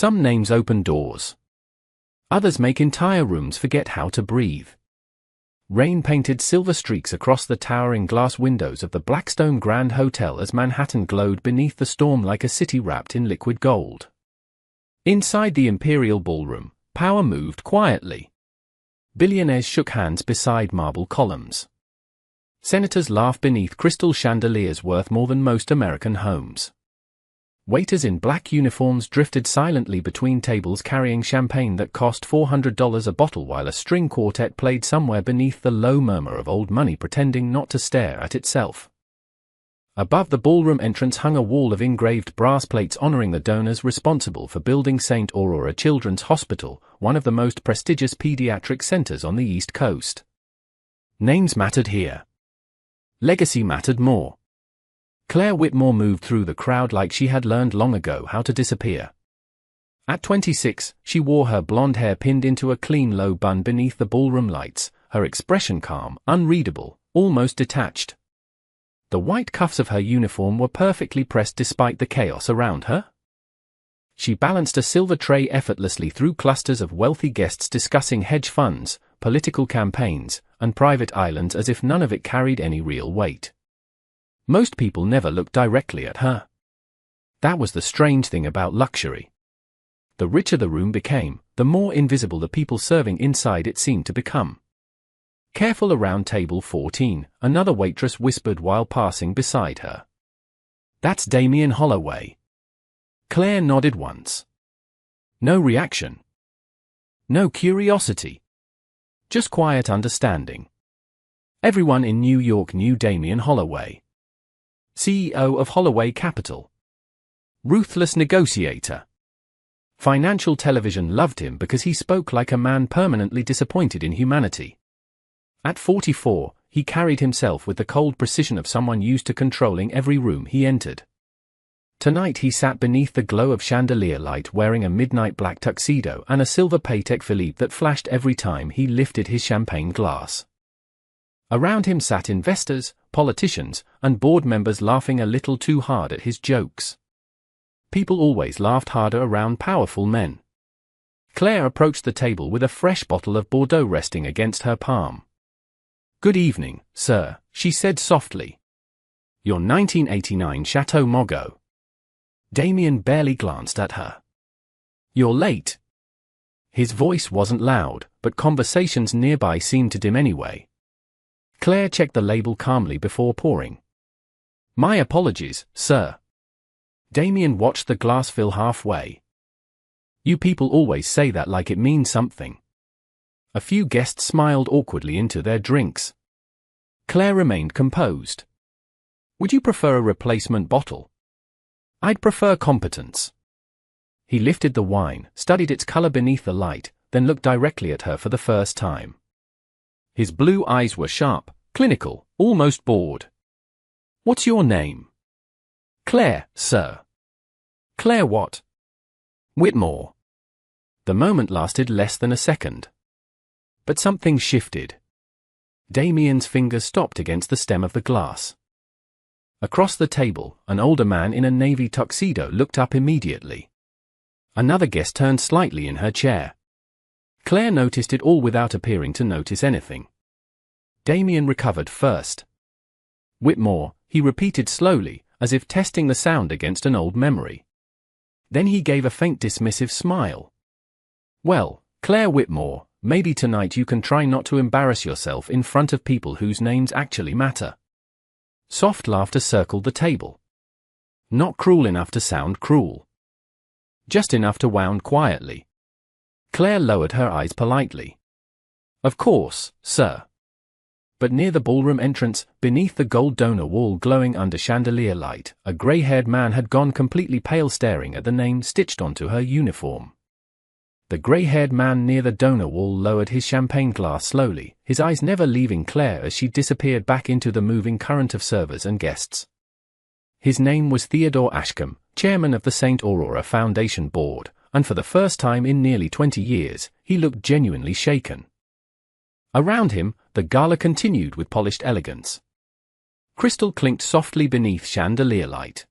Some names open doors. Others make entire rooms forget how to breathe. Rain painted silver streaks across the towering glass windows of the Blackstone Grand Hotel as Manhattan glowed beneath the storm like a city wrapped in liquid gold. Inside the Imperial Ballroom, power moved quietly. Billionaires shook hands beside marble columns. Senators laughed beneath crystal chandeliers worth more than most American homes. Waiters in black uniforms drifted silently between tables carrying champagne that cost $400 a bottle while a string quartet played somewhere beneath the low murmur of old money pretending not to stare at itself. Above the ballroom entrance hung a wall of engraved brass plates honoring the donors responsible for building St. Aurora Children's Hospital, one of the most prestigious pediatric centers on the East Coast. Names mattered here. Legacy mattered more. Claire Whitmore moved through the crowd like she had learned long ago how to disappear. At 26, she wore her blonde hair pinned into a clean low bun beneath the ballroom lights, her expression calm, unreadable, almost detached. The white cuffs of her uniform were perfectly pressed despite the chaos around her. She balanced a silver tray effortlessly through clusters of wealthy guests discussing hedge funds, political campaigns, and private islands as if none of it carried any real weight. Most people never looked directly at her. That was the strange thing about luxury. The richer the room became, the more invisible the people serving inside it seemed to become. "Careful around table 14, another waitress whispered while passing beside her. "That's Damien Holloway." Claire nodded once. No reaction. No curiosity. Just quiet understanding. Everyone in New York knew Damien Holloway. CEO of Holloway Capital. Ruthless negotiator. Financial television loved him because he spoke like a man permanently disappointed in humanity. At 44, he carried himself with the cold precision of someone used to controlling every room he entered. Tonight he sat beneath the glow of chandelier light wearing a midnight black tuxedo and a silver Patek Philippe that flashed every time he lifted his champagne glass. Around him sat investors, politicians, and board members laughing a little too hard at his jokes. People always laughed harder around powerful men. Claire approached the table with a fresh bottle of Bordeaux resting against her palm. "Good evening, sir," she said softly. "Your 1989 Chateau Margaux." Damien barely glanced at her. "You're late." His voice wasn't loud, but conversations nearby seemed to dim anyway. Claire checked the label calmly before pouring. "My apologies, sir." Damien watched the glass fill halfway. "You people always say that like it means something." A few guests smiled awkwardly into their drinks. Claire remained composed. "Would you prefer a replacement bottle?" "I'd prefer competence." He lifted the wine, studied its color beneath the light, then looked directly at her for the first time. His blue eyes were sharp, clinical, almost bored. "What's your name?" "Claire, sir." "Claire what?" "Whitmore." The moment lasted less than a second. But something shifted. Damien's fingers stopped against the stem of the glass. Across the table, an older man in a navy tuxedo looked up immediately. Another guest turned slightly in her chair. Claire noticed it all without appearing to notice anything. Damien recovered first. "Whitmore," he repeated slowly, as if testing the sound against an old memory. Then he gave a faint dismissive smile. "Well, Claire Whitmore, maybe tonight you can try not to embarrass yourself in front of people whose names actually matter." Soft laughter circled the table. Not cruel enough to sound cruel. Just enough to wound quietly. Claire lowered her eyes politely. "Of course, sir." But near the ballroom entrance, beneath the gold donor wall glowing under chandelier light, a grey-haired man had gone completely pale staring at the name stitched onto her uniform. The grey-haired man near the donor wall lowered his champagne glass slowly, his eyes never leaving Claire as she disappeared back into the moving current of servers and guests. His name was Theodore Ashcombe, chairman of the St. Aurora Foundation Board, and for the first time in nearly 20 years, he looked genuinely shaken. Around him, the gala continued with polished elegance. Crystal clinked softly beneath chandelier light.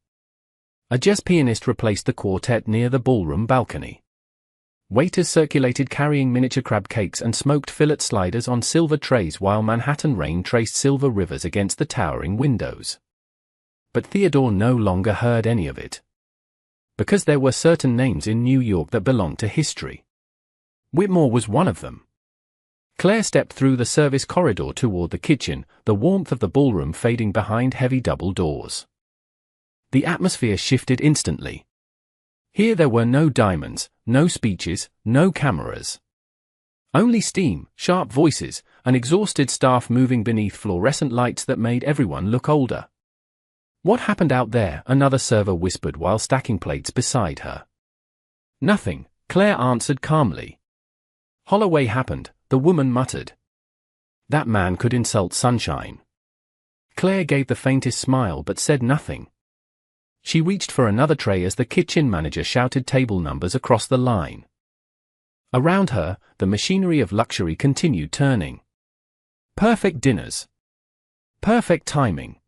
A jazz pianist replaced the quartet near the ballroom balcony. Waiters circulated carrying miniature crab cakes and smoked fillet sliders on silver trays while Manhattan rain traced silver rivers against the towering windows. But Theodore no longer heard any of it. Because there were certain names in New York that belonged to history. Whitmore was one of them. Claire stepped through the service corridor toward the kitchen, the warmth of the ballroom fading behind heavy double doors. The atmosphere shifted instantly. Here there were no diamonds, no speeches, no cameras. Only steam, sharp voices, and exhausted staff moving beneath fluorescent lights that made everyone look older. "What happened out there?" another server whispered while stacking plates beside her. "Nothing," Claire answered calmly. "Holloway happened," the woman muttered. "That man could insult sunshine." Claire gave the faintest smile but said nothing. She reached for another tray as the kitchen manager shouted table numbers across the line. Around her, the machinery of luxury continued turning. Perfect dinners. Perfect timing.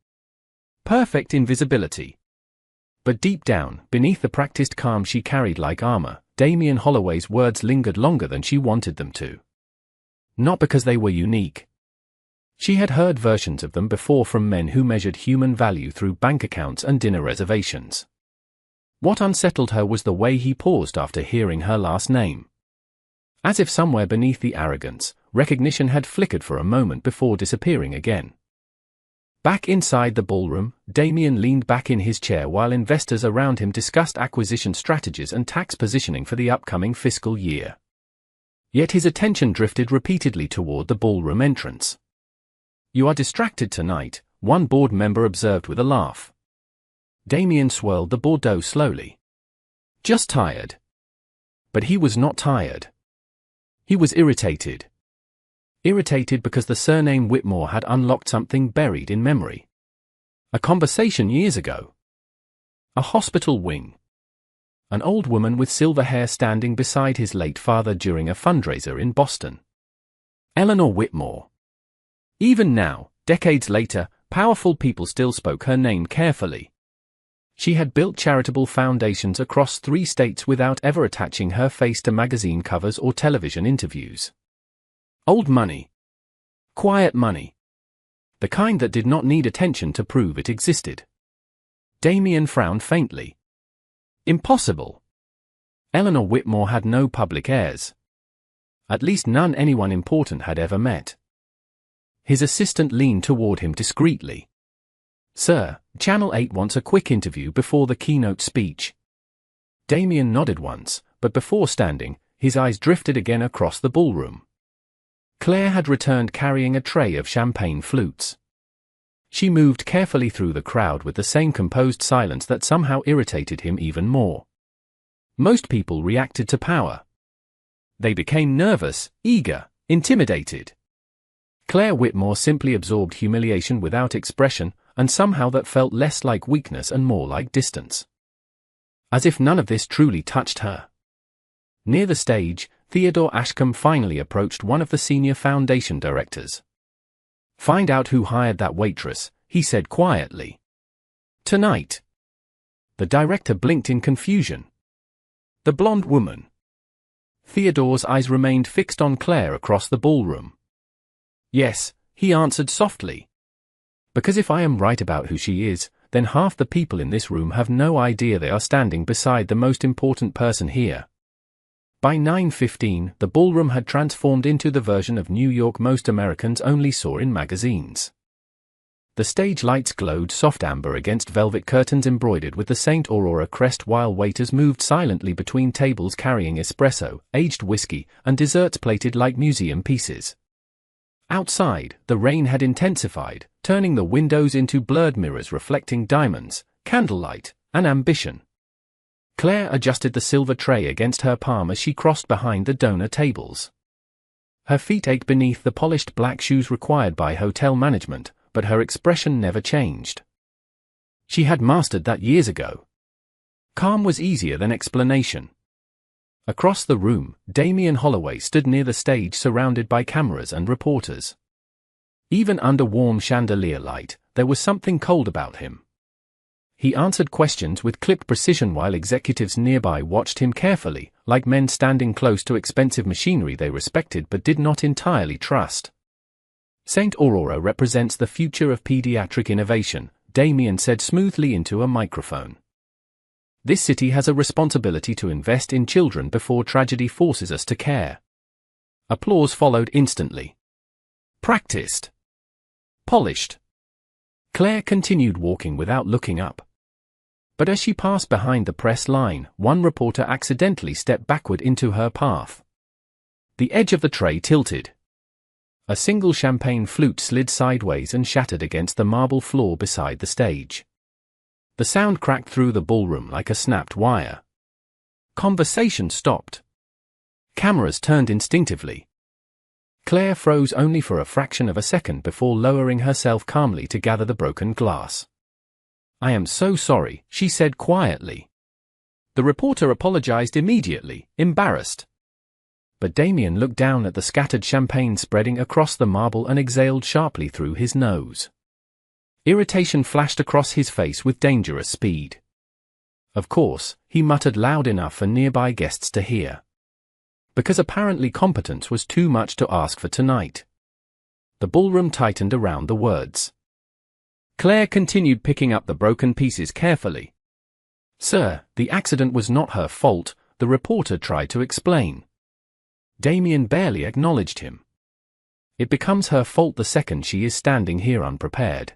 Perfect invisibility. But deep down, beneath the practiced calm she carried like armor, Damien Holloway's words lingered longer than she wanted them to. Not because they were unique. She had heard versions of them before from men who measured human value through bank accounts and dinner reservations. What unsettled her was the way he paused after hearing her last name. As if somewhere beneath the arrogance, recognition had flickered for a moment before disappearing again. Back inside the ballroom, Damien leaned back in his chair while investors around him discussed acquisition strategies and tax positioning for the upcoming fiscal year. Yet his attention drifted repeatedly toward the ballroom entrance. "You are distracted tonight," one board member observed with a laugh. Damien swirled the Bordeaux slowly. "Just tired." But he was not tired. He was irritated. Irritated because the surname Whitmore had unlocked something buried in memory. A conversation years ago. A hospital wing. An old woman with silver hair standing beside his late father during a fundraiser in Boston. Eleanor Whitmore. Even now, decades later, powerful people still spoke her name carefully. She had built charitable foundations across 3 states without ever attaching her face to magazine covers or television interviews. Old money. Quiet money. The kind that did not need attention to prove it existed. Damien frowned faintly. Impossible. Eleanor Whitmore had no public heirs. At least none anyone important had ever met. His assistant leaned toward him discreetly. "Sir, Channel 8 wants a quick interview before the keynote speech." Damien nodded once, but before standing, his eyes drifted again across the ballroom. Claire had returned carrying a tray of champagne flutes. She moved carefully through the crowd with the same composed silence that somehow irritated him even more. Most people reacted to power. They became nervous, eager, intimidated. Claire Whitmore simply absorbed humiliation without expression, and somehow that felt less like weakness and more like distance. As if none of this truly touched her. Near the stage, Theodore Ashcombe finally approached one of the senior foundation directors. "Find out who hired that waitress," he said quietly. "Tonight." The director blinked in confusion. "The blonde woman." Theodore's eyes remained fixed on Claire across the ballroom. "Yes," he answered softly. "Because if I am right about who she is, then half the people in this room have no idea they are standing beside the most important person here." By 9:15, the ballroom had transformed into the version of New York most Americans only saw in magazines. The stage lights glowed soft amber against velvet curtains embroidered with the Saint Aurora crest while waiters moved silently between tables carrying espresso, aged whiskey, and desserts plated like museum pieces. Outside, the rain had intensified, turning the windows into blurred mirrors reflecting diamonds, candlelight, and ambition. Claire adjusted the silver tray against her palm as she crossed behind the donor tables. Her feet ached beneath the polished black shoes required by hotel management, but her expression never changed. She had mastered that years ago. Calm was easier than explanation. Across the room, Damien Holloway stood near the stage surrounded by cameras and reporters. Even under warm chandelier light, there was something cold about him. He answered questions with clipped precision while executives nearby watched him carefully, like men standing close to expensive machinery they respected but did not entirely trust. Saint Aurora represents the future of pediatric innovation, Damien said smoothly into a microphone. This city has a responsibility to invest in children before tragedy forces us to care. Applause followed instantly. Practiced. Polished. Claire continued walking without looking up. But as she passed behind the press line, one reporter accidentally stepped backward into her path. The edge of the tray tilted. A single champagne flute slid sideways and shattered against the marble floor beside the stage. The sound cracked through the ballroom like a snapped wire. Conversation stopped. Cameras turned instinctively. Claire froze only for a fraction of a second before lowering herself calmly to gather the broken glass. "I am so sorry," she said quietly. The reporter apologized immediately, embarrassed. But Damien looked down at the scattered champagne spreading across the marble and exhaled sharply through his nose. Irritation flashed across his face with dangerous speed. "Of course," he muttered loud enough for nearby guests to hear. Because apparently competence was too much to ask for tonight. The ballroom tightened around the words. Claire continued picking up the broken pieces carefully. "Sir, the accident was not her fault," the reporter tried to explain. Damien barely acknowledged him. "It becomes her fault the second she is standing here unprepared."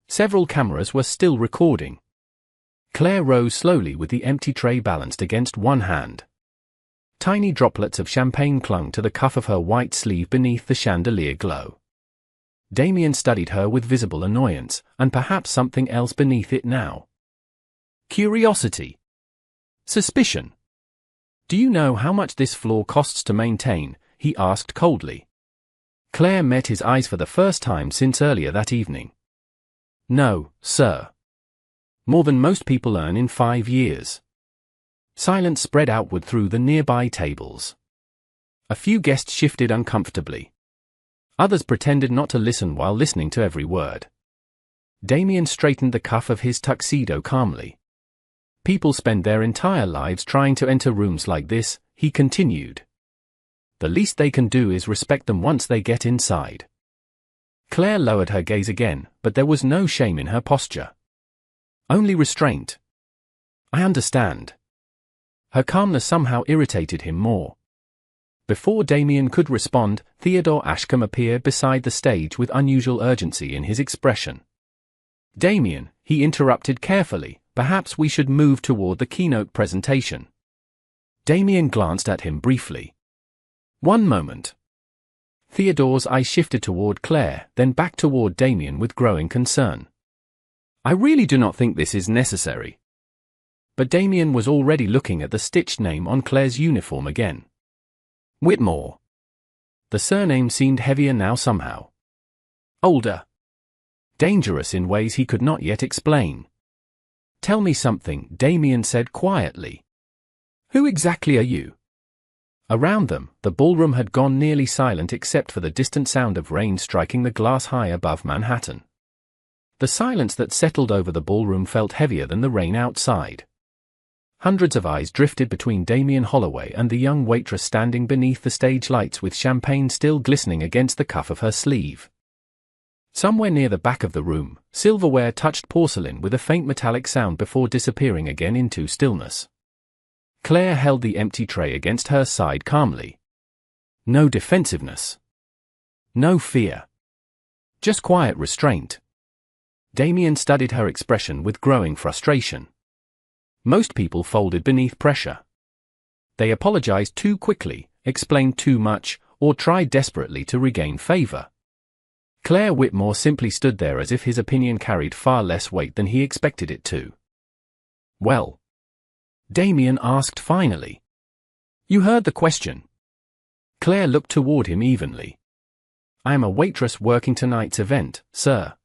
Several cameras were still recording. Claire rose slowly with the empty tray balanced against one hand. Tiny droplets of champagne clung to the cuff of her white sleeve beneath the chandelier glow. Damien studied her with visible annoyance, and perhaps something else beneath it now. Curiosity. Suspicion. "Do you know how much this floor costs to maintain?" he asked coldly. Claire met his eyes for the first time since earlier that evening. "No, sir. More than most people earn in 5 years." Silence spread outward through the nearby tables. A few guests shifted uncomfortably. Others pretended not to listen while listening to every word. Damien straightened the cuff of his tuxedo calmly. "People spend their entire lives trying to enter rooms like this," he continued. "The least they can do is respect them once they get inside." Claire lowered her gaze again, but there was no shame in her posture. Only restraint. "I understand." Her calmness somehow irritated him more. Before Damien could respond, Theodore Ashcombe appeared beside the stage with unusual urgency in his expression. "Damien," he interrupted carefully, "perhaps we should move toward the keynote presentation." Damien glanced at him briefly. "One moment." Theodore's eyes shifted toward Claire, then back toward Damien with growing concern. "I really do not think this is necessary." But Damien was already looking at the stitched name on Claire's uniform again. Whitmore. The surname seemed heavier now somehow. Older. Dangerous in ways he could not yet explain. "Tell me something," Damien said quietly. "Who exactly are you?" Around them, the ballroom had gone nearly silent except for the distant sound of rain striking the glass high above Manhattan. The silence that settled over the ballroom felt heavier than the rain outside. Hundreds of eyes drifted between Damien Holloway and the young waitress standing beneath the stage lights with champagne still glistening against the cuff of her sleeve. Somewhere near the back of the room, silverware touched porcelain with a faint metallic sound before disappearing again into stillness. Claire held the empty tray against her side calmly. No defensiveness. No fear. Just quiet restraint. Damien studied her expression with growing frustration. Most people folded beneath pressure. They apologized too quickly, explained too much, or tried desperately to regain favor. Claire Whitmore simply stood there as if his opinion carried far less weight than he expected it to. "Well?" Damien asked finally. "You heard the question." Claire looked toward him evenly. "I am a waitress working tonight's event, sir."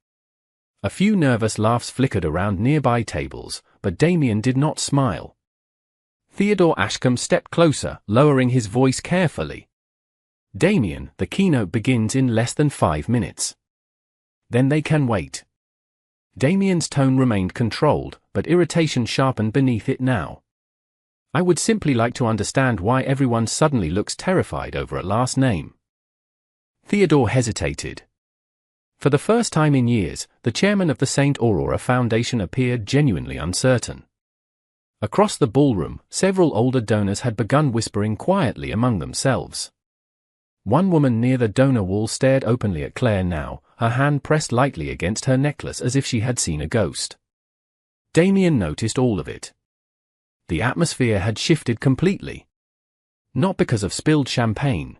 A few nervous laughs flickered around nearby tables, but Damien did not smile. Theodore Ashcombe stepped closer, lowering his voice carefully. "Damien, the keynote begins in less than 5 minutes. Then they can wait." Damien's tone remained controlled, but irritation sharpened beneath it now. I would simply like to understand why everyone suddenly looks terrified over a last name. Theodore hesitated. For the first time in years, the chairman of the St. Aurora Foundation appeared genuinely uncertain. Across the ballroom, several older donors had begun whispering quietly among themselves. One woman near the donor wall stared openly at Claire now, her hand pressed lightly against her necklace as if she had seen a ghost. Damien noticed all of it. The atmosphere had shifted completely. Not because of spilled champagne.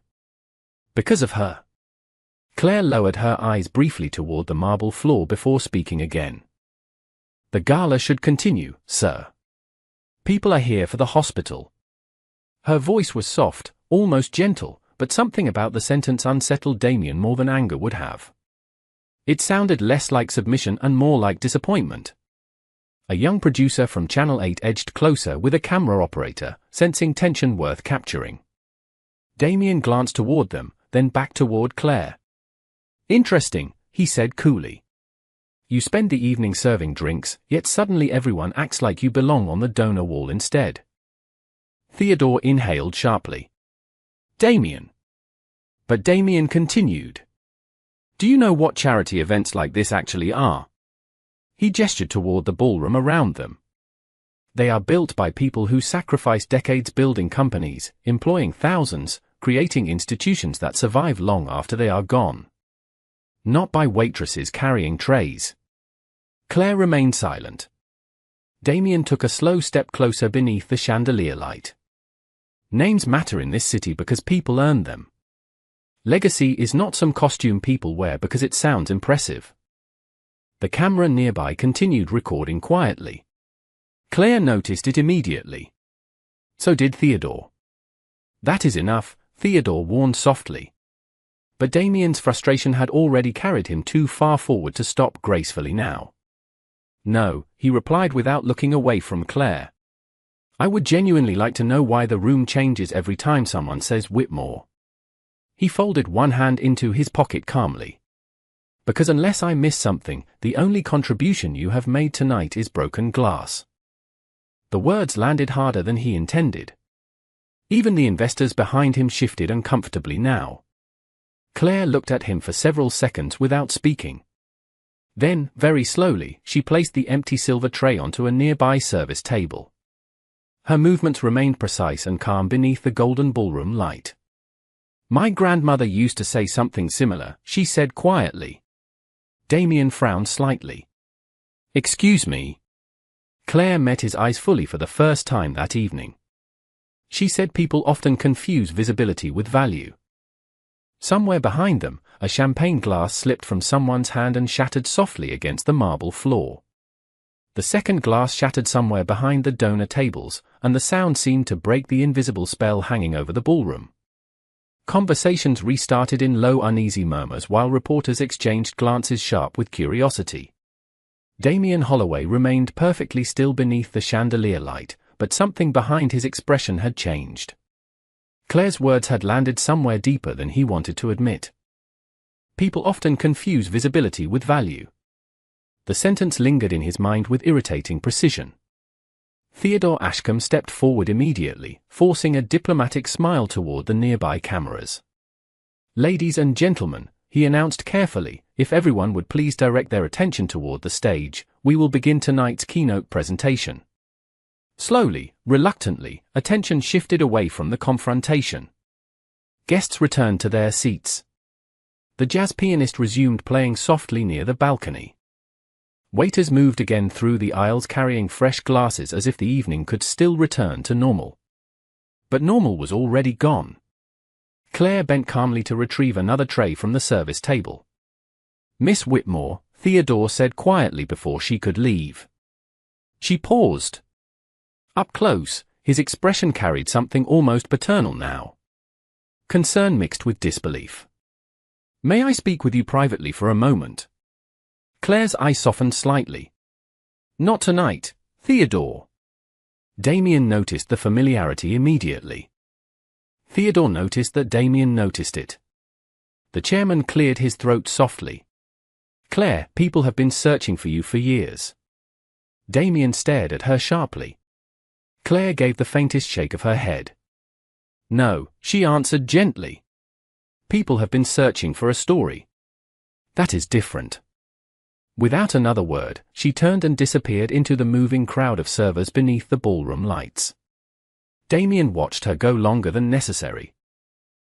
Because of her. Claire lowered her eyes briefly toward the marble floor before speaking again. The gala should continue, sir. People are here for the hospital. Her voice was soft, almost gentle, but something about the sentence unsettled Damien more than anger would have. It sounded less like submission and more like disappointment. A young producer from Channel 8 edged closer with a camera operator, sensing tension worth capturing. Damien glanced toward them, then back toward Claire. Interesting, he said coolly. You spend the evening serving drinks, yet suddenly everyone acts like you belong on the donor wall instead. Theodore inhaled sharply. Damien. But Damien continued. Do you know what charity events like this actually are? He gestured toward the ballroom around them. They are built by people who sacrifice decades building companies, employing thousands, creating institutions that survive long after they are gone. Not by waitresses carrying trays. Claire remained silent. Damien took a slow step closer beneath the chandelier light. Names matter in this city because people earn them. Legacy is not some costume people wear because it sounds impressive. The camera nearby continued recording quietly. Claire noticed it immediately. So did Theodore. That is enough, Theodore warned softly. But Damien's frustration had already carried him too far forward to stop gracefully now. No, he replied without looking away from Claire. I would genuinely like to know why the room changes every time someone says Whitmore. He folded one hand into his pocket calmly. Because unless I miss something, the only contribution you have made tonight is broken glass. The words landed harder than he intended. Even the investors behind him shifted uncomfortably now. Claire looked at him for several seconds without speaking. Then, very slowly, she placed the empty silver tray onto a nearby service table. Her movements remained precise and calm beneath the golden ballroom light. My grandmother used to say something similar, she said quietly. Damien frowned slightly. Excuse me. Claire met his eyes fully for the first time that evening. She said people often confuse visibility with value. Somewhere behind them, a champagne glass slipped from someone's hand and shattered softly against the marble floor. The second glass shattered somewhere behind the donor tables, and the sound seemed to break the invisible spell hanging over the ballroom. Conversations restarted in low uneasy murmurs while reporters exchanged glances sharp with curiosity. Damien Holloway remained perfectly still beneath the chandelier light, but something behind his expression had changed. Claire's words had landed somewhere deeper than he wanted to admit. People often confuse visibility with value. The sentence lingered in his mind with irritating precision. Theodore Ashcombe stepped forward immediately, forcing a diplomatic smile toward the nearby cameras. Ladies and gentlemen, he announced carefully, if everyone would please direct their attention toward the stage, we will begin tonight's keynote presentation. Slowly, reluctantly, attention shifted away from the confrontation. Guests returned to their seats. The jazz pianist resumed playing softly near the balcony. Waiters moved again through the aisles carrying fresh glasses as if the evening could still return to normal. But normal was already gone. Claire bent calmly to retrieve another tray from the service table. Miss Whitmore, Theodore said quietly before she could leave. She paused. Up close, his expression carried something almost paternal now. Concern mixed with disbelief. May I speak with you privately for a moment? Claire's eye softened slightly. Not tonight, Theodore. Damien noticed the familiarity immediately. Theodore noticed that Damien noticed it. The chairman cleared his throat softly. Claire, people have been searching for you for years. Damien stared at her sharply. Claire gave the faintest shake of her head. No, she answered gently. People have been searching for a story. That is different. Without another word, she turned and disappeared into the moving crowd of servers beneath the ballroom lights. Damien watched her go longer than necessary.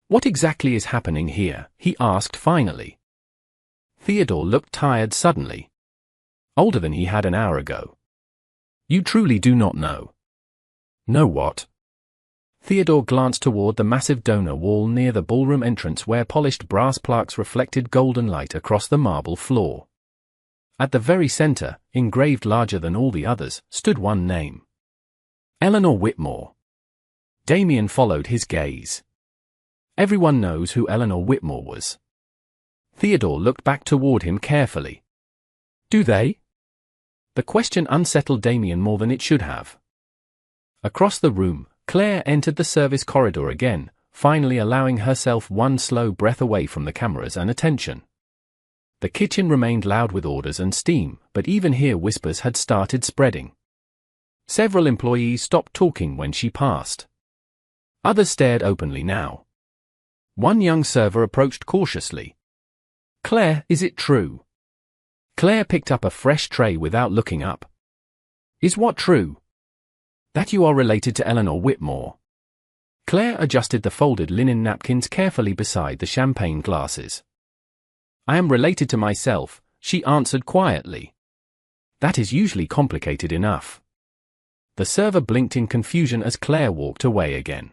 What exactly is happening here? He asked finally. Theodore looked tired suddenly. Older than he had an hour ago. You truly do not know. Know what? Theodore glanced toward the massive donor wall near the ballroom entrance where polished brass plaques reflected golden light across the marble floor. At the very center, engraved larger than all the others, stood one name. Eleanor Whitmore. Damien followed his gaze. Everyone knows who Eleanor Whitmore was. Theodore looked back toward him carefully. Do they? The question unsettled Damien more than it should have. Across the room, Claire entered the service corridor again, finally allowing herself one slow breath away from the cameras and attention. The kitchen remained loud with orders and steam, but even here whispers had started spreading. Several employees stopped talking when she passed. Others stared openly now. One young server approached cautiously. Claire, is it true? Claire picked up a fresh tray without looking up. Is what true? That you are related to Eleanor Whitmore. Claire adjusted the folded linen napkins carefully beside the champagne glasses. I am related to myself, she answered quietly. That is usually complicated enough. The server blinked in confusion as Claire walked away again.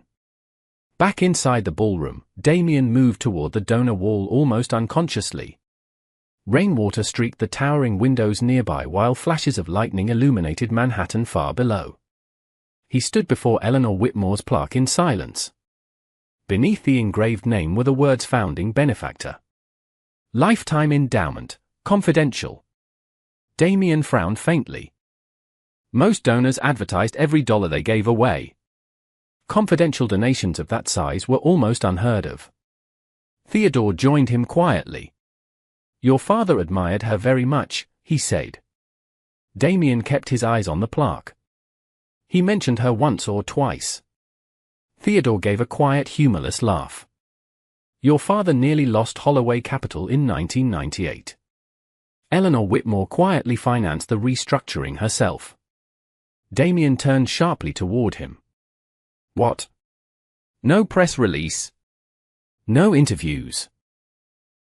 Back inside the ballroom, Damien moved toward the donor wall almost unconsciously. Rainwater streaked the towering windows nearby while flashes of lightning illuminated Manhattan far below. He stood before Eleanor Whitmore's plaque in silence. Beneath the engraved name were the words founding benefactor. Lifetime endowment, confidential. Damien frowned faintly. Most donors advertised every dollar they gave away. Confidential donations of that size were almost unheard of. Theodore joined him quietly. Your father admired her very much, he said. Damien kept his eyes on the plaque. He mentioned her once or twice. Theodore gave a quiet, humorless laugh. Your father nearly lost Holloway Capital in 1998. Eleanor Whitmore quietly financed the restructuring herself. Damien turned sharply toward him. What? No press release. No interviews.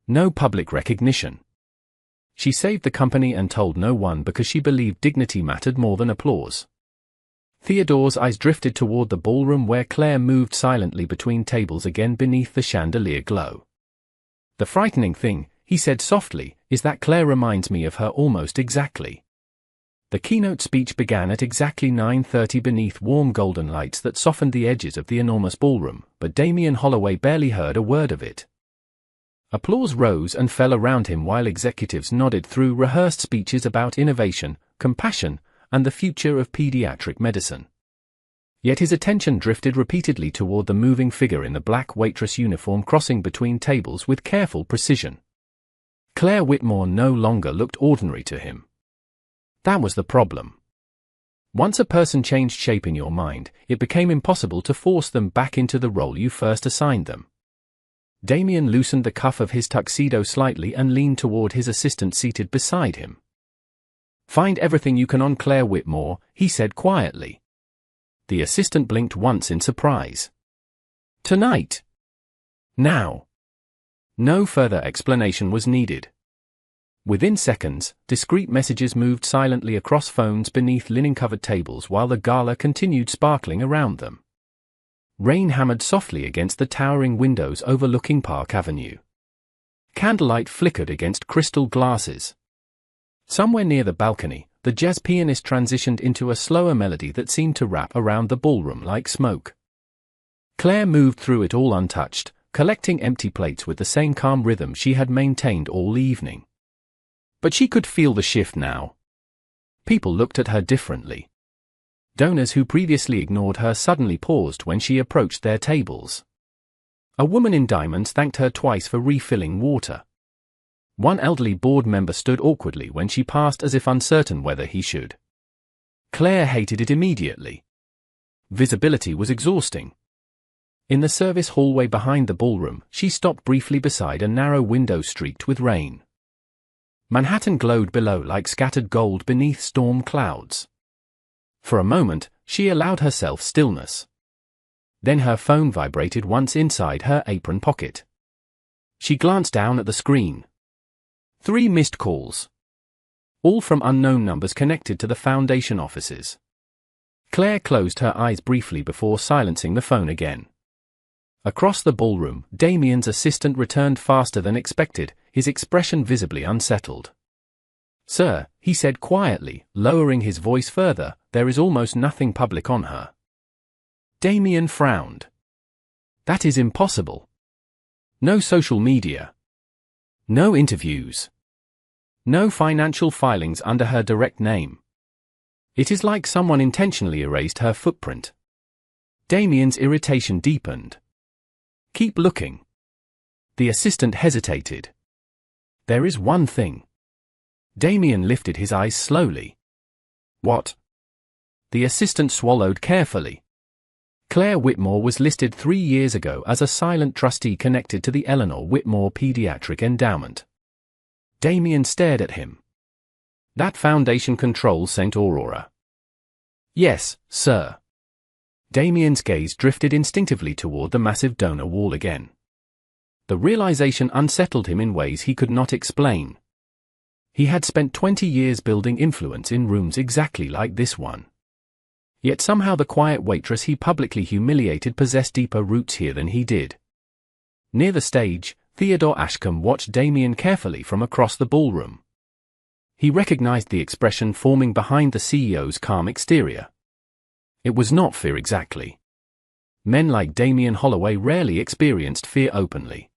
No public recognition. She saved the company and told no one because she believed dignity mattered more than applause. Theodore's eyes drifted toward the ballroom where Claire moved silently between tables again beneath the chandelier glow. The frightening thing, he said softly, is that Claire reminds me of her almost exactly. The keynote speech began at exactly 9:30 beneath warm golden lights that softened the edges of the enormous ballroom, but Damien Holloway barely heard a word of it. Applause rose and fell around him while executives nodded through rehearsed speeches about innovation, compassion, and the future of pediatric medicine. Yet his attention drifted repeatedly toward the moving figure in the black waitress uniform crossing between tables with careful precision. Claire Whitmore no longer looked ordinary to him. That was the problem. Once a person changed shape in your mind, it became impossible to force them back into the role you first assigned them. Damien loosened the cuff of his tuxedo slightly and leaned toward his assistant seated beside him. Find everything you can on Claire Whitmore, he said quietly. The assistant blinked once in surprise. Tonight. Now. No further explanation was needed. Within seconds, discreet messages moved silently across phones beneath linen-covered tables while the Gala continued sparkling around them. Rain hammered softly against the towering windows overlooking Park Avenue. Candlelight flickered against crystal glasses. Somewhere near the balcony, the jazz pianist transitioned into a slower melody that seemed to wrap around the ballroom like smoke. Claire moved through it all untouched, collecting empty plates with the same calm rhythm she had maintained all evening. But she could feel the shift now. People looked at her differently. Donors who previously ignored her suddenly paused when she approached their tables. A woman in diamonds thanked her twice for refilling water. One elderly board member stood awkwardly when she passed as if uncertain whether he should. Claire hated it immediately. Visibility was exhausting. In the service hallway behind the ballroom, she stopped briefly beside a narrow window streaked with rain. Manhattan glowed below like scattered gold beneath storm clouds. For a moment, she allowed herself stillness. Then her phone vibrated once inside her apron pocket. She glanced down at the screen. 3 missed calls. All from unknown numbers connected to the Foundation offices. Claire closed her eyes briefly before silencing the phone again. Across the ballroom, Damien's assistant returned faster than expected, his expression visibly unsettled. "Sir," he said quietly, lowering his voice further, "there is almost nothing public on her." Damien frowned. "That is impossible. No social media. No interviews. No financial filings under her direct name. It is like someone intentionally erased her footprint." Damien's irritation deepened. "Keep looking." The assistant hesitated. "There is one thing." Damien lifted his eyes slowly. "What?" The assistant swallowed carefully. Claire Whitmore was listed 3 years ago as a silent trustee connected to the Eleanor Whitmore Pediatric Endowment. Damien stared at him. "That foundation controls St. Aurora." "Yes, sir." Damien's gaze drifted instinctively toward the massive donor wall again. The realization unsettled him in ways he could not explain. He had spent 20 years building influence in rooms exactly like this one. Yet somehow the quiet waitress he publicly humiliated possessed deeper roots here than he did. Near the stage, Theodore Ashcombe watched Damien carefully from across the ballroom. He recognized the expression forming behind the CEO's calm exterior. It was not fear exactly. Men like Damien Holloway rarely experienced fear openly.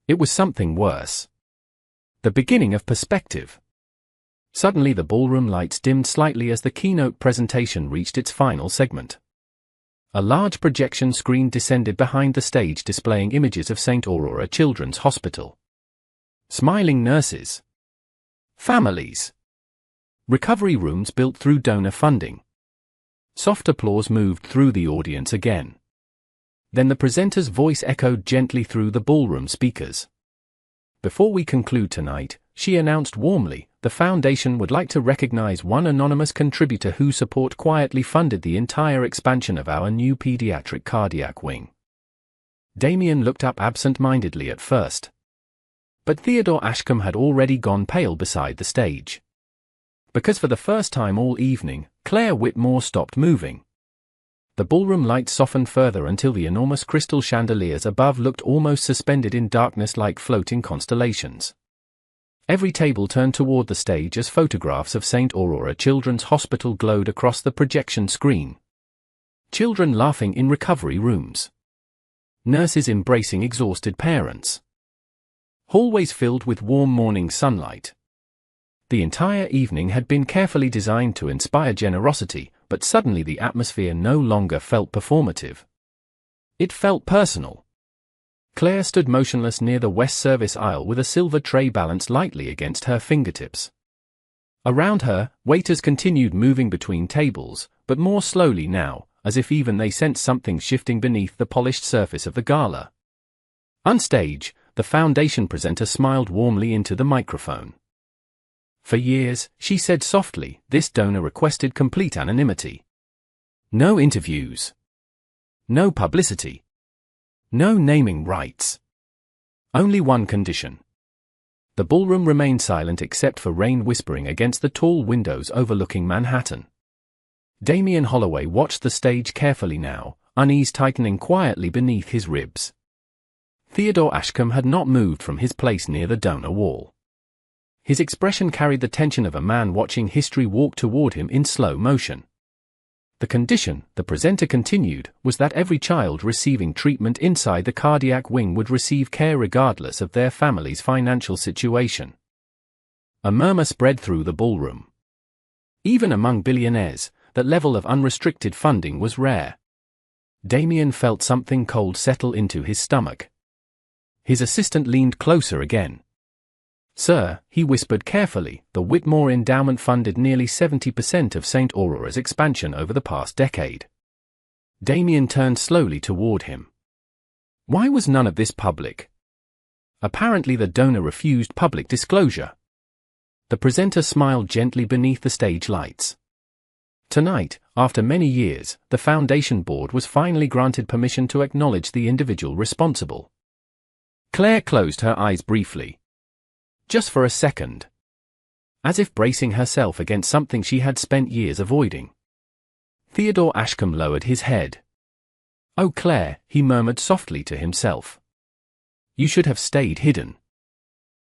It was something worse. The beginning of perspective. Suddenly the ballroom lights dimmed slightly as the keynote presentation reached its final segment. A large projection screen descended behind the stage displaying images of St. Aurora Children's Hospital. Smiling nurses. Families. Recovery rooms built through donor funding. Soft applause moved through the audience again. Then the presenter's voice echoed gently through the ballroom speakers. "Before we conclude tonight," she announced warmly, "the Foundation would like to recognize one anonymous contributor whose support quietly funded the entire expansion of our new pediatric cardiac wing." Damien looked up absent-mindedly at first. But Theodore Ashcombe had already gone pale beside the stage. Because for the first time all evening, Claire Whitmore stopped moving. The ballroom lights softened further until the enormous crystal chandeliers above looked almost suspended in darkness like floating constellations. Every table turned toward the stage as photographs of St. Aurora Children's Hospital glowed across the projection screen. Children laughing in recovery rooms. Nurses embracing exhausted parents. Hallways filled with warm morning sunlight. The entire evening had been carefully designed to inspire generosity, but suddenly the atmosphere no longer felt performative. It felt personal. Claire stood motionless near the west service aisle with a silver tray balanced lightly against her fingertips. Around her, waiters continued moving between tables, but more slowly now, as if even they sensed something shifting beneath the polished surface of the gala. On stage, the Foundation presenter smiled warmly into the microphone. "For years," she said softly, "this donor requested complete anonymity. No interviews. No publicity. No naming rights. Only one condition." The ballroom remained silent except for rain whispering against the tall windows overlooking Manhattan. Damien Holloway watched the stage carefully now, unease tightening quietly beneath his ribs. Theodore Ashcombe had not moved from his place near the donor wall. His expression carried the tension of a man watching history walk toward him in slow motion. The condition, the presenter continued, was that every child receiving treatment inside the cardiac wing would receive care regardless of their family's financial situation. A murmur spread through the ballroom. Even among billionaires, that level of unrestricted funding was rare. Damien felt something cold settle into his stomach. His assistant leaned closer again. "Sir," he whispered carefully, "the Whitmore Endowment funded nearly 70% of St. Aurora's expansion over the past decade." Damien turned slowly toward him. Why was none of this public? Apparently the donor refused public disclosure. The presenter smiled gently beneath the stage lights. Tonight, after many years, the Foundation Board was finally granted permission to acknowledge the individual responsible. Claire closed her eyes briefly. Just for a second. As if bracing herself against something she had spent years avoiding. Theodore Ashcombe lowered his head. "Oh, Claire," he murmured softly to himself. "You should have stayed hidden."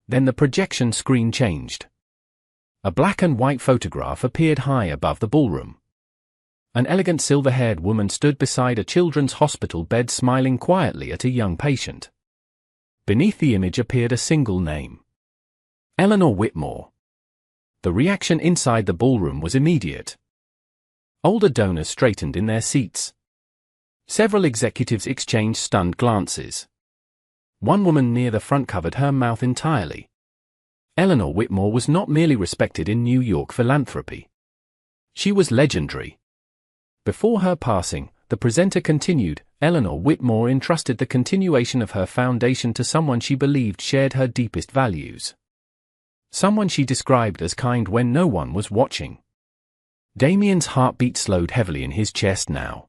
Then the projection screen changed. A black and white photograph appeared high above the ballroom. An elegant silver-haired woman stood beside a children's hospital bed smiling quietly at a young patient. Beneath the image appeared a single name. Eleanor Whitmore. The reaction inside the ballroom was immediate. Older donors straightened in their seats. Several executives exchanged stunned glances. One woman near the front covered her mouth entirely. Eleanor Whitmore was not merely respected in New York philanthropy. She was legendary. Before her passing, the presenter continued, Eleanor Whitmore entrusted the continuation of her foundation to someone she believed shared her deepest values. Someone she described as kind when no one was watching. Damien's heartbeat slowed heavily in his chest now.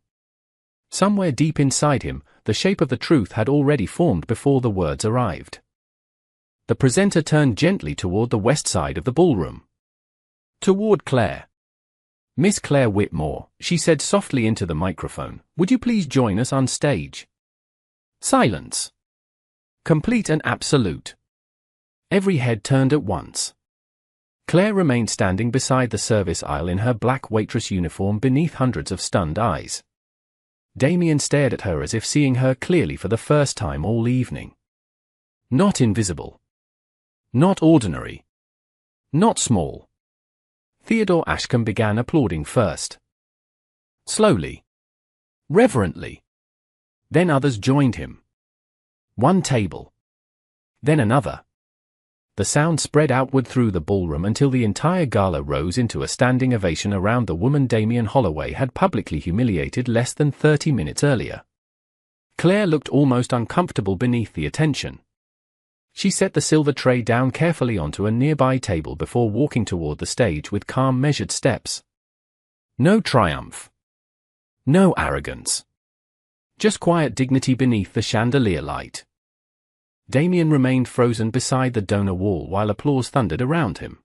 Somewhere deep inside him, the shape of the truth had already formed before the words arrived. The presenter turned gently toward the west side of the ballroom. Toward Claire. "Miss Claire Whitmore," she said softly into the microphone, "would you please join us on stage?" Silence. Complete and absolute. Every head turned at once. Claire remained standing beside the service aisle in her black waitress uniform beneath hundreds of stunned eyes. Damien stared at her as if seeing her clearly for the first time all evening. Not invisible. Not ordinary. Not small. Theodore Ashcombe began applauding first. Slowly. Reverently. Then others joined him. One table. Then another. The sound spread outward through the ballroom until the entire gala rose into a standing ovation around the woman Damien Holloway had publicly humiliated less than 30 minutes earlier. Claire looked almost uncomfortable beneath the attention. She set the silver tray down carefully onto a nearby table before walking toward the stage with calm, measured steps. No triumph. No arrogance. Just quiet dignity beneath the chandelier light. Damien remained frozen beside the donor wall while applause thundered around him.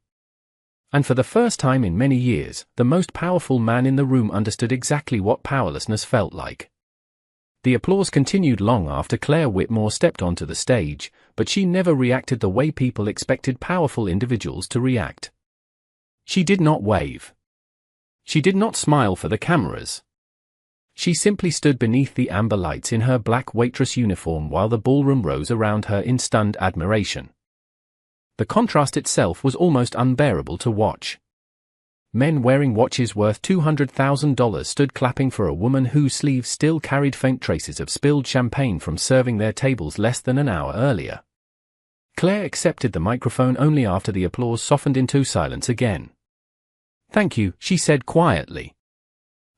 And for the first time in many years, the most powerful man in the room understood exactly what powerlessness felt like. The applause continued long after Claire Whitmore stepped onto the stage, but she never reacted the way people expected powerful individuals to react. She did not wave. She did not smile for the cameras. She simply stood beneath the amber lights in her black waitress uniform while the ballroom rose around her in stunned admiration. The contrast itself was almost unbearable to watch. Men wearing watches worth $200,000 stood clapping for a woman whose sleeves still carried faint traces of spilled champagne from serving their tables less than an hour earlier. Claire accepted the microphone only after the applause softened into silence again. "Thank you," she said quietly.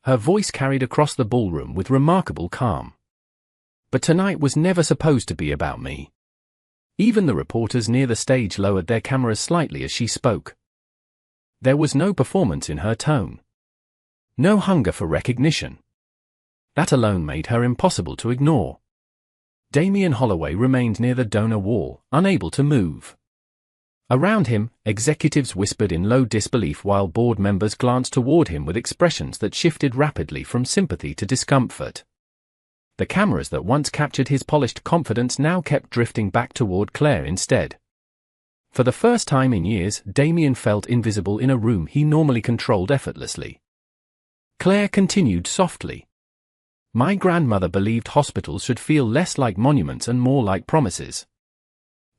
Her voice carried across the ballroom with remarkable calm. "But tonight was never supposed to be about me." Even the reporters near the stage lowered their cameras slightly as she spoke. There was no performance in her tone. No hunger for recognition. That alone made her impossible to ignore. Damien Holloway remained near the donor wall, unable to move. Around him, executives whispered in low disbelief while board members glanced toward him with expressions that shifted rapidly from sympathy to discomfort. The cameras that once captured his polished confidence now kept drifting back toward Claire instead. For the first time in years, Damien felt invisible in a room he normally controlled effortlessly. Claire continued softly. "My grandmother believed hospitals should feel less like monuments and more like promises.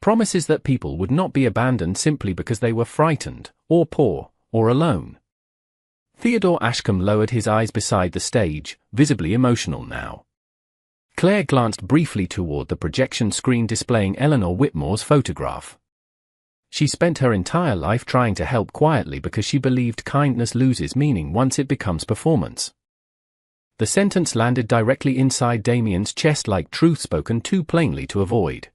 Promises that people would not be abandoned simply because they were frightened, or poor, or alone." Theodore Ashcombe lowered his eyes beside the stage, visibly emotional now. Claire glanced briefly toward the projection screen displaying Eleanor Whitmore's photograph. She spent her entire life trying to help quietly because she believed kindness loses meaning once it becomes performance. The sentence landed directly inside Damien's chest like truth spoken too plainly to avoid.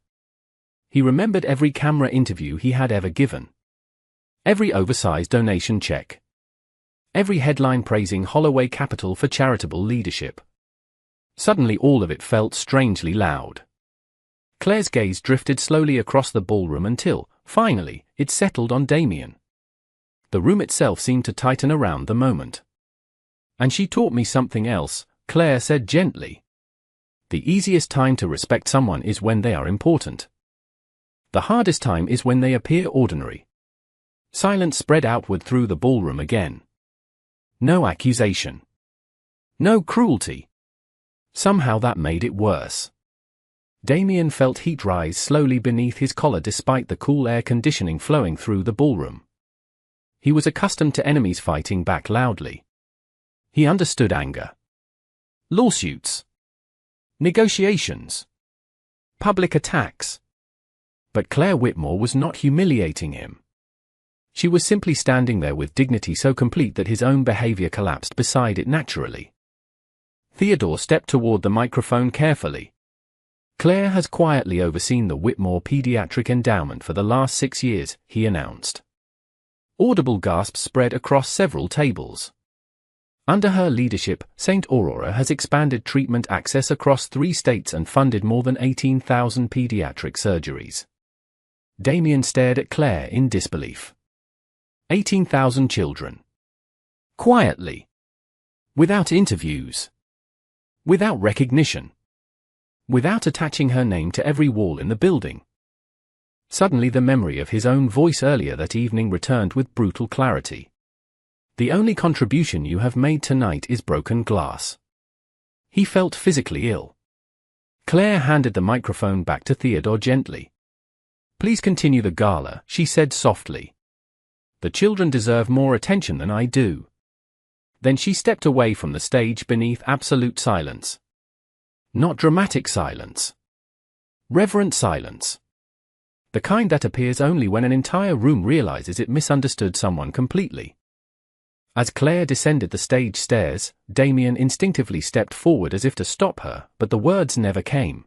He remembered every camera interview he had ever given. Every oversized donation check. Every headline praising Holloway Capital for charitable leadership. Suddenly all of it felt strangely loud. Claire's gaze drifted slowly across the ballroom until, finally, it settled on Damien. The room itself seemed to tighten around the moment. "And she taught me something else," Claire said gently. "The easiest time to respect someone is when they are important. The hardest time is when they appear ordinary." Silence spread outward through the ballroom again. No accusation. No cruelty. Somehow that made it worse. Damien felt heat rise slowly beneath his collar despite the cool air conditioning flowing through the ballroom. He was accustomed to enemies fighting back loudly. He understood anger. Lawsuits. Negotiations. Public attacks. But Claire Whitmore was not humiliating him. She was simply standing there with dignity so complete that his own behavior collapsed beside it naturally. Theodore stepped toward the microphone carefully. "Claire has quietly overseen the Whitmore Pediatric Endowment for the last 6 years," he announced. Audible gasps spread across several tables. Under her leadership, St. Aurora has expanded treatment access across 3 states and funded more than 18,000 pediatric surgeries. Damien stared at Claire in disbelief. 18,000 children. Quietly. Without interviews. Without recognition. Without attaching her name to every wall in the building. Suddenly the memory of his own voice earlier that evening returned with brutal clarity. "The only contribution you have made tonight is broken glass." He felt physically ill. Claire handed the microphone back to Theodore gently. "Please continue the gala," she said softly. "The children deserve more attention than I do." Then she stepped away from the stage beneath absolute silence. Not dramatic silence. Reverent silence. The kind that appears only when an entire room realizes it misunderstood someone completely. As Claire descended the stage stairs, Damien instinctively stepped forward as if to stop her, but the words never came.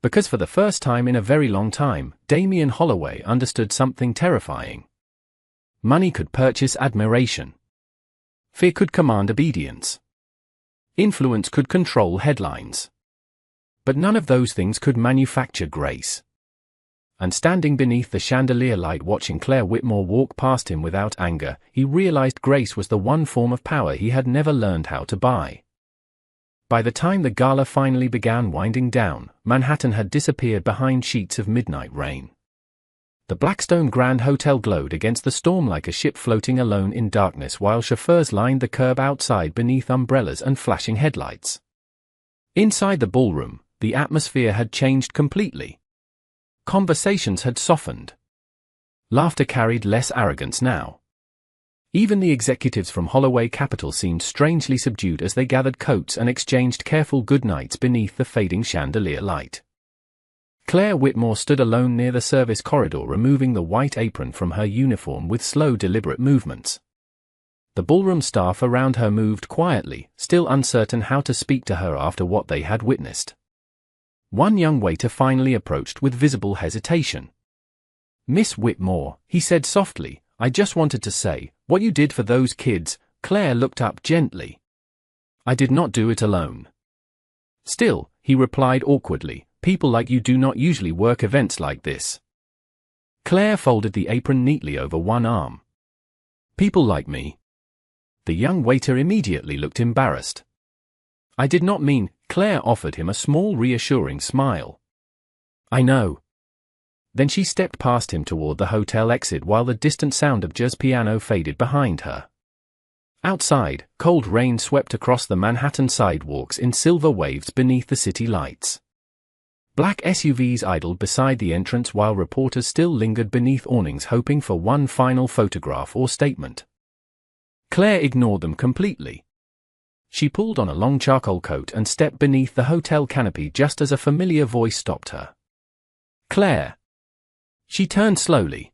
Because for the first time in a very long time, Damien Holloway understood something terrifying. Money could purchase admiration. Fear could command obedience. Influence could control headlines. But none of those things could manufacture grace. And standing beneath the chandelier light watching Claire Whitmore walk past him without anger, he realized grace was the one form of power he had never learned how to buy. By the time the gala finally began winding down, Manhattan had disappeared behind sheets of midnight rain. The Blackstone Grand Hotel glowed against the storm like a ship floating alone in darkness while chauffeurs lined the curb outside beneath umbrellas and flashing headlights. Inside the ballroom, the atmosphere had changed completely. Conversations had softened. Laughter carried less arrogance now. Even the executives from Holloway Capital seemed strangely subdued as they gathered coats and exchanged careful goodnights beneath the fading chandelier light. Claire Whitmore stood alone near the service corridor, removing the white apron from her uniform with slow, deliberate movements. The ballroom staff around her moved quietly, still uncertain how to speak to her after what they had witnessed. One young waiter finally approached with visible hesitation. "Miss Whitmore," he said softly, "I just wanted to say, what you did for those kids." Claire looked up gently. "I did not do it alone." "Still," he replied awkwardly, "people like you do not usually work events like this." Claire folded the apron neatly over one arm. "People like me?" The young waiter immediately looked embarrassed. "I did not mean," Claire offered him a small reassuring smile. "I know." Then she stepped past him toward the hotel exit while the distant sound of jazz piano faded behind her. Outside, cold rain swept across the Manhattan sidewalks in silver waves beneath the city lights. Black SUVs idled beside the entrance while reporters still lingered beneath awnings hoping for one final photograph or statement. Claire ignored them completely. She pulled on a long charcoal coat and stepped beneath the hotel canopy just as a familiar voice stopped her. "Claire." She turned slowly.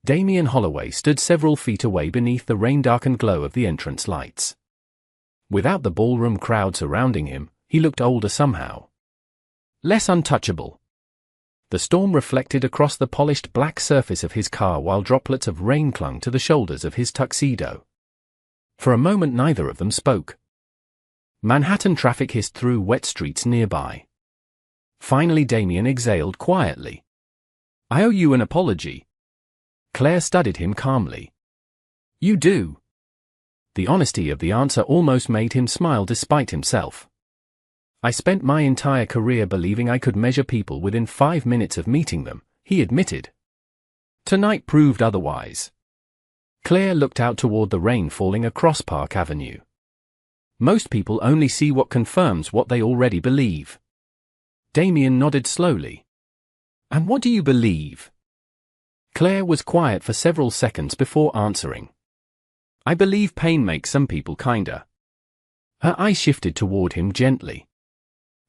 Damien Holloway stood several feet away beneath the rain-darkened glow of the entrance lights. Without the ballroom crowd surrounding him, he looked older somehow. Less untouchable. The storm reflected across the polished black surface of his car while droplets of rain clung to the shoulders of his tuxedo. For a moment neither of them spoke. Manhattan traffic hissed through wet streets nearby. Finally Damien exhaled quietly. "I owe you an apology." Claire studied him calmly. "You do?" The honesty of the answer almost made him smile despite himself. "I spent my entire career believing I could measure people within 5 minutes of meeting them," he admitted. Tonight proved otherwise. Claire looked out toward the rain falling across Park Avenue. "Most people only see what confirms what they already believe." Damien nodded slowly. "And what do you believe?" Claire was quiet for several seconds before answering. "I believe pain makes some people kinder." Her eyes shifted toward him gently.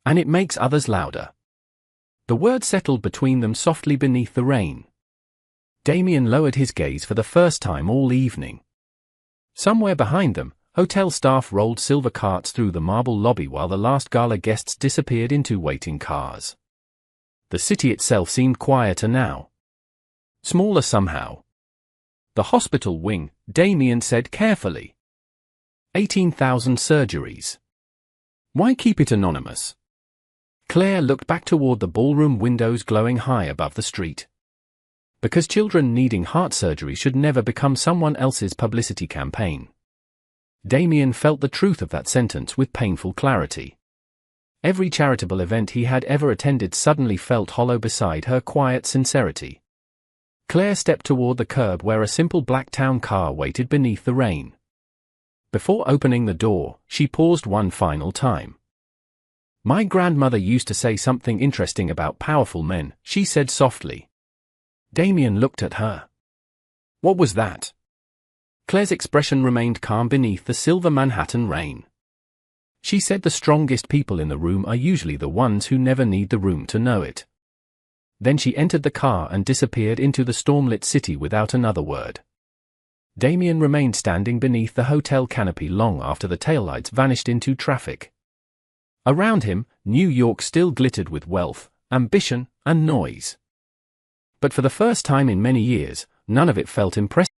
"And it makes others louder." The word settled between them softly beneath the rain. Damien lowered his gaze for the first time all evening. Somewhere behind them, hotel staff rolled silver carts through the marble lobby while the last gala guests disappeared into waiting cars. The city itself seemed quieter now. Smaller somehow. "The hospital wing," Damien said carefully. 18,000 surgeries. Why keep it anonymous? Claire looked back toward the ballroom windows glowing high above the street. Because children needing heart surgery should never become someone else's publicity campaign. Damien felt the truth of that sentence with painful clarity. Every charitable event he had ever attended suddenly felt hollow beside her quiet sincerity. Claire stepped toward the curb where a simple black town car waited beneath the rain. Before opening the door, she paused one final time. "My grandmother used to say something interesting about powerful men," she said softly. Damien looked at her. "What was that?" Claire's expression remained calm beneath the silver Manhattan rain. She said the strongest people in the room are usually the ones who never need the room to know it. Then she entered the car and disappeared into the stormlit city without another word. Damien remained standing beneath the hotel canopy long after the taillights vanished into traffic. Around him, New York still glittered with wealth, ambition, and noise. But for the first time in many years, none of it felt impressive.